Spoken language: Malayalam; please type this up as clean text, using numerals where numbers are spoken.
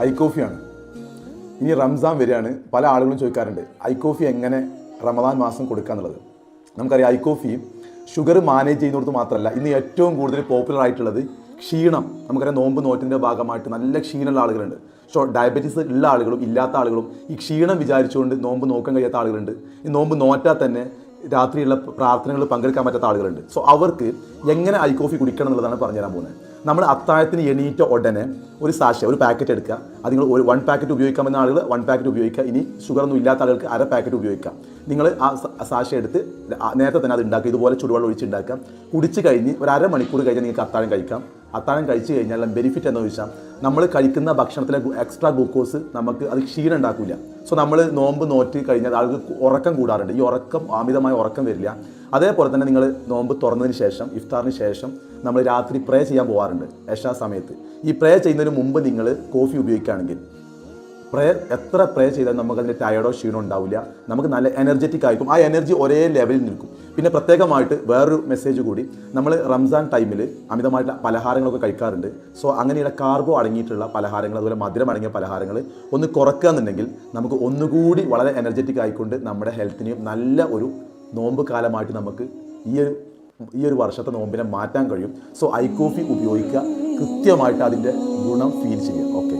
ഐ കോഫിയാണ്. ഇനി റംസാൻ വരികയാണ്. പല ആളുകളും ചോദിക്കാറുണ്ട് ഐ കോഫി എങ്ങനെ റമദാൻ മാസം കൊടുക്കുക എന്നുള്ളത്. നമുക്കറിയാം ഐ കോഫി ഷുഗർ മാനേജ് ചെയ്യുന്നിടത്ത് മാത്രമല്ല, ഇന്ന് ഏറ്റവും കൂടുതൽ പോപ്പുലർ ആയിട്ടുള്ളത് ക്ഷീണം. നമുക്കറിയാം നോമ്പ് നോറ്റിൻ്റെ ഭാഗമായിട്ട് നല്ല ക്ഷീണമുള്ള ആളുകളുണ്ട്. ഡയബറ്റീസ് ഉള്ള ആളുകളും ഇല്ലാത്ത ആളുകളും ഈ ക്ഷീണം വിചാരിച്ചുകൊണ്ട് നോമ്പ് നോക്കാൻ കഴിയാത്ത ആളുകളുണ്ട്. ഈ നോമ്പ് നോറ്റാൽ തന്നെ രാത്രിയുള്ള പ്രാർത്ഥനകൾ പങ്കെടുക്കാൻ പറ്റാത്ത ആളുകളുണ്ട്. സോ അവർക്ക് എങ്ങനെ ഐ കോഫി കുടിക്കണം എന്നുള്ളതാണ് പറഞ്ഞുതരാൻ പോകുന്നത്. നമ്മൾ അത്താഴത്തിന് എണീറ്റ ഉടനെ ഒരു ഒരു പാക്കറ്റ് എടുക്കുക. അത് നിങ്ങൾ 1 പാക്കറ്റ് ഉപയോഗിക്കാമെന്ന ആളുകൾ 1 പാക്കറ്റ് ഉപയോഗിക്കുക. ഇനി ഷുഗറൊന്നും ഇല്ലാത്ത ആളുകൾക്ക് 1/2 പാക്കറ്റ് ഉപയോഗിക്കാം. നിങ്ങൾ ആ സാഷ എടുത്ത് നേരത്തെ തന്നെ അത് ഉണ്ടാക്കുക. ഇതുപോലെ ചുടുവെള്ളം ഒഴിച്ച് ഉണ്ടാക്കാം. കുടിച്ച് കഴിഞ്ഞ് ഒരു അരമണിക്കൂർ കഴിഞ്ഞാൽ നിങ്ങൾക്ക് അത്താഴം കഴിക്കാം. അത്താഴം കഴിച്ച് കഴിഞ്ഞാൽ ബെനിഫിറ്റ് എന്ന് വെച്ചാൽ നമ്മൾ കഴിക്കുന്ന ഭക്ഷണത്തിലെ എക്സ്ട്രാ ഗ്ലൂക്കോസ് നമുക്ക് അത് ക്ഷീണം ഉണ്ടാക്കില്ല. സോ നമ്മൾ നോമ്പ് നോറ്റ് കഴിഞ്ഞാൽ ആളുകൾക്ക് ഉറക്കം കൂടാറുണ്ട്. ഈ അമിതമായ ഉറക്കം വരില്ല. അതേപോലെ തന്നെ നിങ്ങൾ നോമ്പ് തുറന്നതിന് ശേഷം ഇഫ്താറിന് ശേഷം നമ്മൾ രാത്രി പ്രേ ചെയ്യാൻ പോകാറുണ്ട് എഷാ സമയത്ത്. ഈ പ്രേ ചെയ്യുന്നതിന് മുമ്പ് നിങ്ങൾ കോഫി ഉപയോഗിക്കുകയാണെങ്കിൽ എത്ര പ്രേ ചെയ്താലും നമുക്ക് അതിൻ്റെ ടയർഡോ ക്ഷീണോ ഉണ്ടാവില്ല. നമുക്ക് നല്ല എനർജറ്റിക് ആയിരിക്കും. ആ എനർജി ഒരേ ലെവലിൽ നിൽക്കും. പിന്നെ പ്രത്യേകമായിട്ട് വേറൊരു മെസ്സേജ് കൂടി, നമ്മൾ റംസാൻ ടൈമിൽ അമിതമായിട്ട് പലഹാരങ്ങളൊക്കെ കഴിക്കാറുണ്ട്. സോ അങ്ങനെയുള്ള കാർബോ അടങ്ങിയിട്ടുള്ള പലഹാരങ്ങൾ, അതുപോലെ മധുരം അടങ്ങിയ പലഹാരങ്ങൾ ഒന്ന് കുറക്കുക എന്നുണ്ടെങ്കിൽ നമുക്ക് ഒന്നുകൂടി വളരെ എനർജറ്റിക് ആയിക്കൊണ്ട് നമ്മുടെ ഹെൽത്തിനെയും നല്ല ഒരു നോമ്പ് കാലമായിട്ട് നമുക്ക് ഈ ഒരു വർഷത്തെ നോമ്പിനെ മാറ്റാൻ കഴിയും. സോ ഐ കോഫി ഉപയോഗിക്കുക, കൃത്യമായിട്ട് അതിൻ്റെ ഗുണം ഫീൽ ചെയ്യുക. ഓക്കെ.